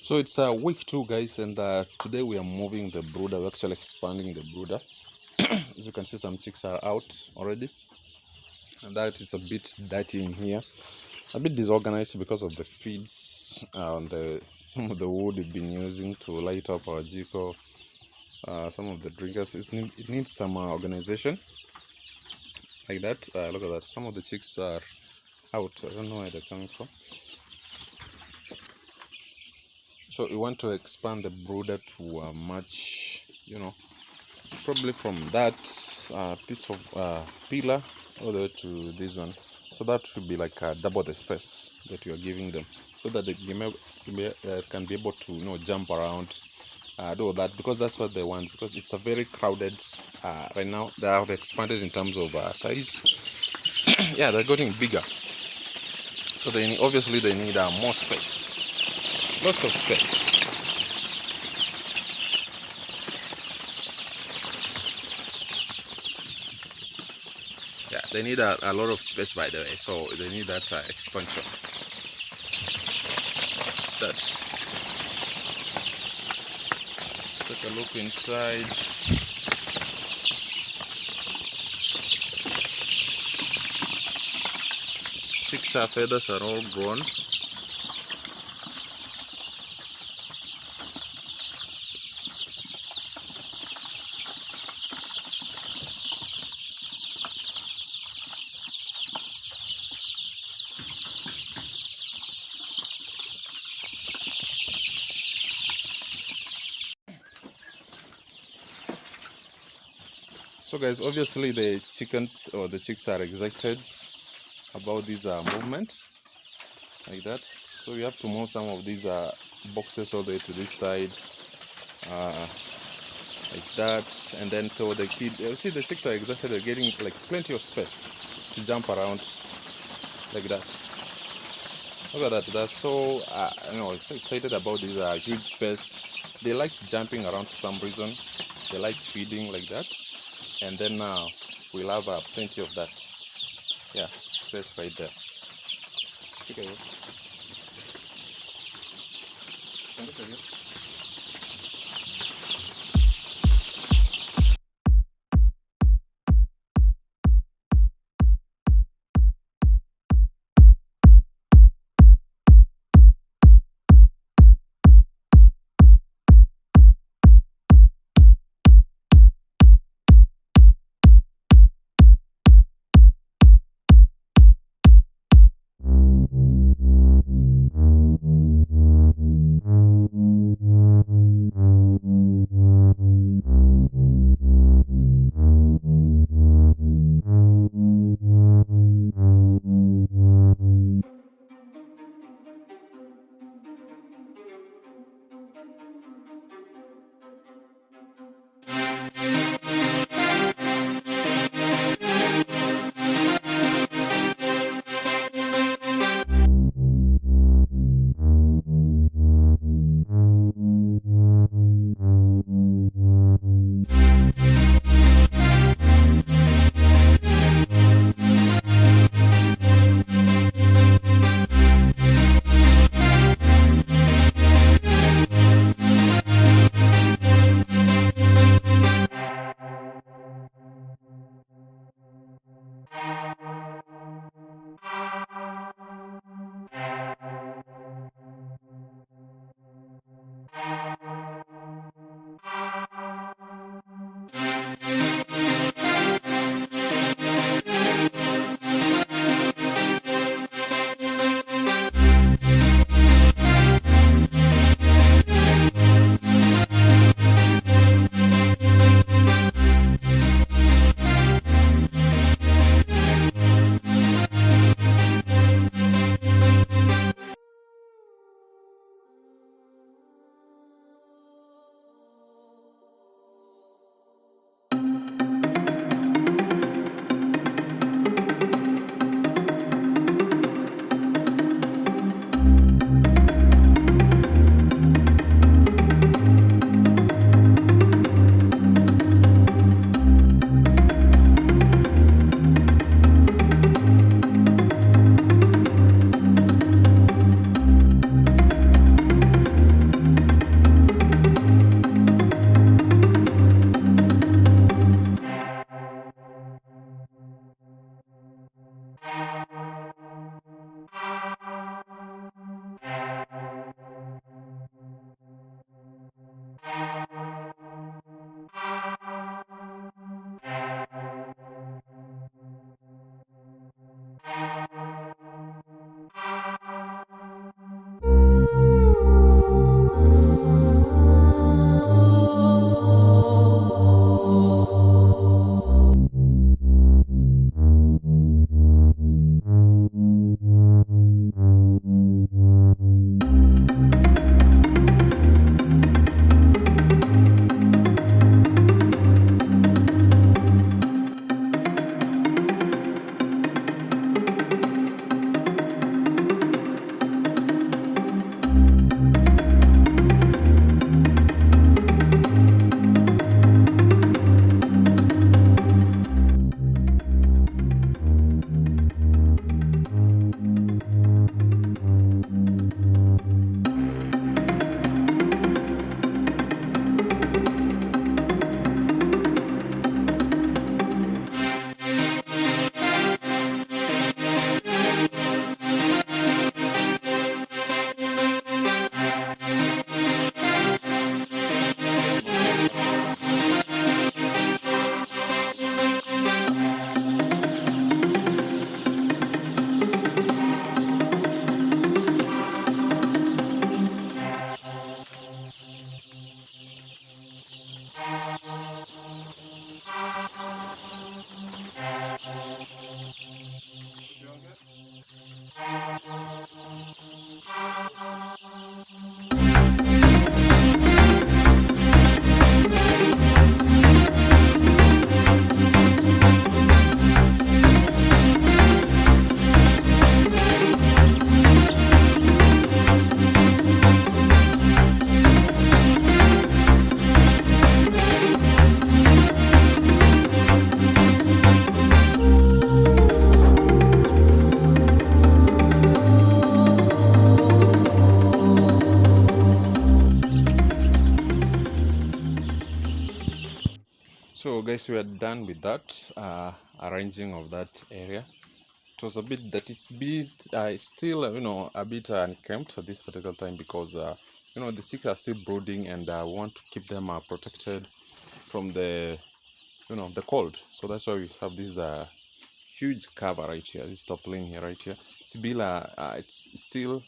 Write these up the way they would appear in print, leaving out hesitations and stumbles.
So it's week 2, guys, and today we are moving the brooder. We're actually expanding the brooder. As you can see, some chicks are out already, and that is a bit dirty in here, a bit disorganized because of the feeds and some of the wood we've been using to light up our jiko. Some of the drinkers, it needs some organization like that. Look at that. Some of the chicks are out. I don't know where they're coming from. So we want to expand the brooder to match, probably from that piece of pillar all the way to this one. So that should be like double the space that you are giving them, so that they can be able to jump around, do all that, because that's what they want. Because it's a very crowded right now. They have expanded in terms of size. Yeah, they're getting bigger, so obviously they need more space, lots of space. Yeah, they need a lot of space, by the way, so they need that expansion. Let's take a look inside. Chicks' feathers are all grown. So guys, obviously the chickens or the chicks are excited about these movements like that. So we have to move some of these boxes all the way to this side, like that, and then so the kid, you see the chicks are excited. They're getting like plenty of space to jump around like that. Look at that. They're so it's excited about this huge space. They like jumping around for some reason. They like feeding like that. And then we'll have plenty of that. Yeah, space right there. Okay. So guys, we are done with that arranging of that area. It was a bit that it's still a bit unkempt at this particular time because the chicks are still brooding, and we want to keep them protected from the the cold. So that's why we have this huge cover right here, this top lane here right here. It's still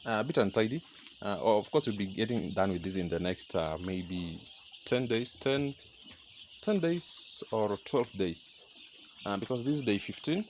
a bit untidy. Of course, we'll be getting done with this in the next maybe 10 days, 10 days or 12 days, because this is day 15,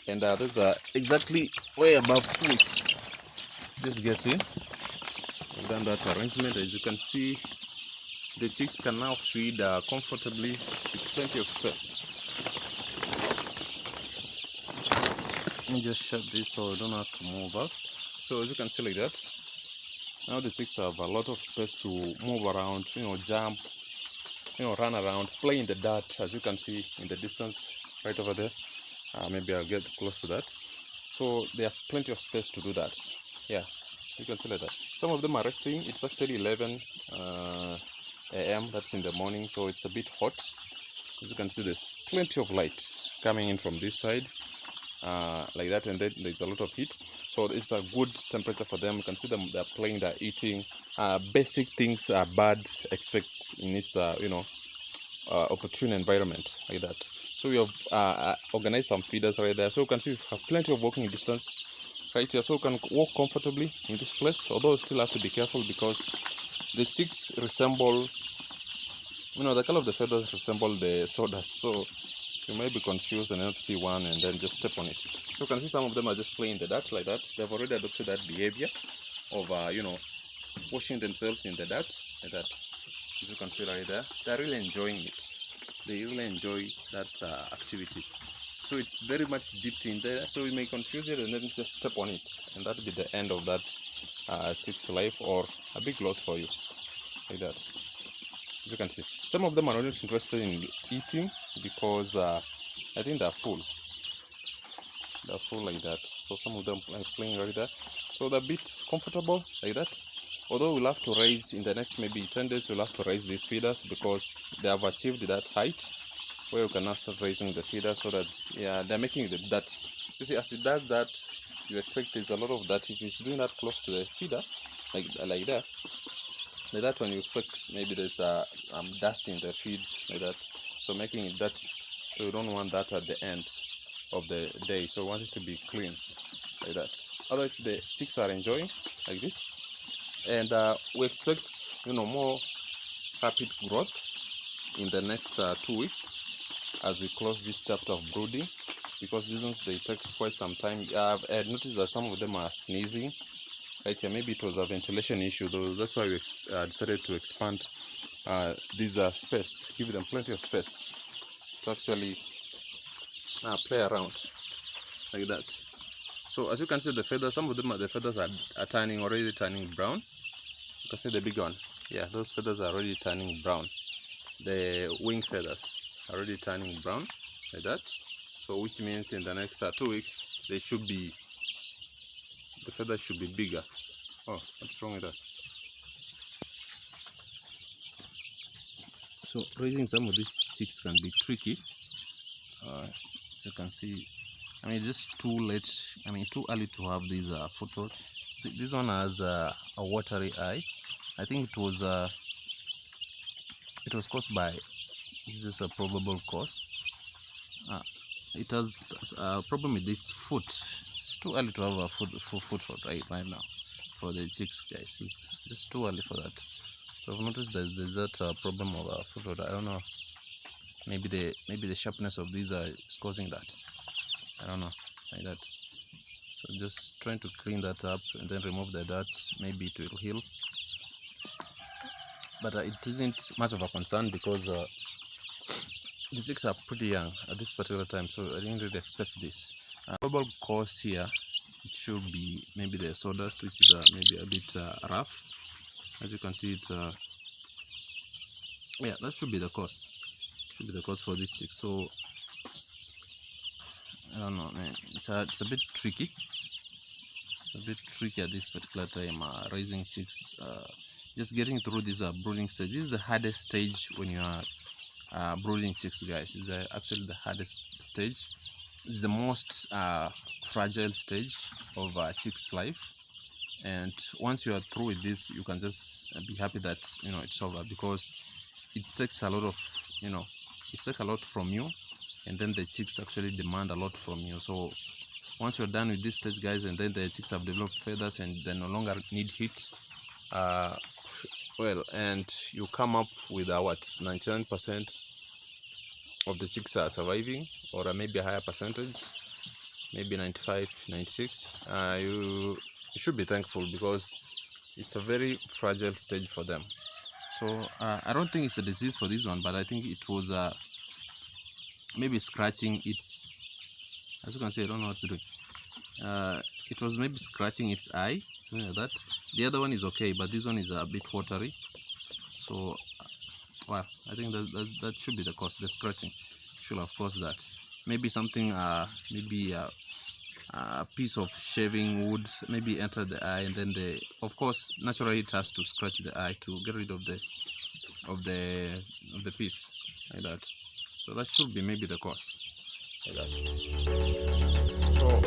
and those are exactly way above 2 weeks. Just get in. We've done that arrangement. As you can see, the chicks can now feed comfortably with plenty of space. Let me just shut this so I don't have to move up. So as you can see like that, now the chicks have a lot of space to move around, jump, run around, play in the dirt, as you can see in the distance right over there. Maybe I'll get close to that. So they have plenty of space to do that. Yeah, you can see like that. Some of them are resting. It's actually 11 a.m. That's in the morning, so it's a bit hot. As you can see, there's plenty of light coming in from this side, like that, and then there's a lot of heat. So it's a good temperature for them. You can see them, they're playing, they're eating. Basic things a bird expects in its opportune environment, like that. So we have organized some feeders right there, so you can see we have plenty of walking distance right here, so you can walk comfortably in this place. Although you still have to be careful because the chicks resemble, the color of the feathers resemble the sawdust, so you may be confused and not see one and then just step on it. So you can see some of them are just playing in the dirt like that. They've already adopted that behavior of washing themselves in the dirt like that. As you can see right there, they're really enjoying it. They really enjoy that activity. So it's very much dipped in there, so you may confuse it and then just step on it, and that'll be the end of that chick's life, or a big loss for you, like that. As you can see, some of them are not interested in eating because I think they're full. They're full like that. So some of them are playing right there. So they're a bit comfortable like that. Although we'll have to raise in the next maybe 10 days, we'll have to raise these feeders because they have achieved that height where you can now start raising the feeders, so that they're making the dirt. You see, as it does that, you expect there's a lot of dirt. If it's doing that close to the feeder, like that, like that one, you expect maybe there's dust in the feeds like that, so making it dirty. So you don't want that at the end of the day, so you want it to be clean like that. Otherwise the chicks are enjoying like this, and we expect more rapid growth in the next 2 weeks as we close this chapter of brooding, because these ones, they take quite some time. I've noticed that some of them are sneezing right here. Maybe it was a ventilation issue, though. That's why we decided to expand this space, give them plenty of space to actually play around like that. So as you can see, the feathers, some of them, the feathers are already turning brown. You can see the big one. Yeah, those feathers are already turning brown. The wing feathers are already turning brown like that. So which means in the next 2 weeks, the feathers should be bigger. Oh, what's wrong with that? So raising some of these chicks can be tricky. As you can see, I mean, just too late. I mean, too early to have these foot rot. See, this one has a watery eye. I think it was caused by, this is a probable cause. It has a problem with this foot. It's too early to have a foot rot right now for the chicks, guys. It's just too early for that. So I've noticed that there's that problem of a foot rot. I don't know. Maybe the sharpness of these is causing that. I don't know, like that. So just trying to clean that up and then remove the dirt. Maybe it will heal. But it isn't much of a concern because the chicks are pretty young at this particular time, so I didn't really expect this. Probable cause here, it should be maybe the sawdust, which is maybe a bit rough. As you can see, it yeah, that should be the cause. Should be the cause for this chick. So I don't know, man. It's a bit tricky. It's a bit tricky at this particular time. Raising chicks, just getting through this brooding stage. This is the hardest stage when you are brooding chicks, guys. It's actually the hardest stage. It's the most fragile stage of a chick's life. And once you are through with this, you can just be happy that it's over, because it takes a lot of it takes a lot from you, and then the chicks actually demand a lot from you. So once you're done with this stage, guys, and then the chicks have developed feathers and they no longer need heat, well, and you come up with 99% of the chicks are surviving, or maybe a higher percentage, maybe 95, 96, you should be thankful, because it's a very fragile stage for them. So I don't think it's a disease for this one, but I think it was maybe scratching its, as you can see, I don't know what to do. It was maybe scratching its eye, something like that. The other one is okay, but this one is a bit watery. So well, I think that should be the cause. The scratching should have caused that. Maybe something, maybe a piece of shaving wood maybe entered the eye, and then of course naturally it has to scratch the eye to get rid of the piece, like that. So that should be maybe the cause, like that. So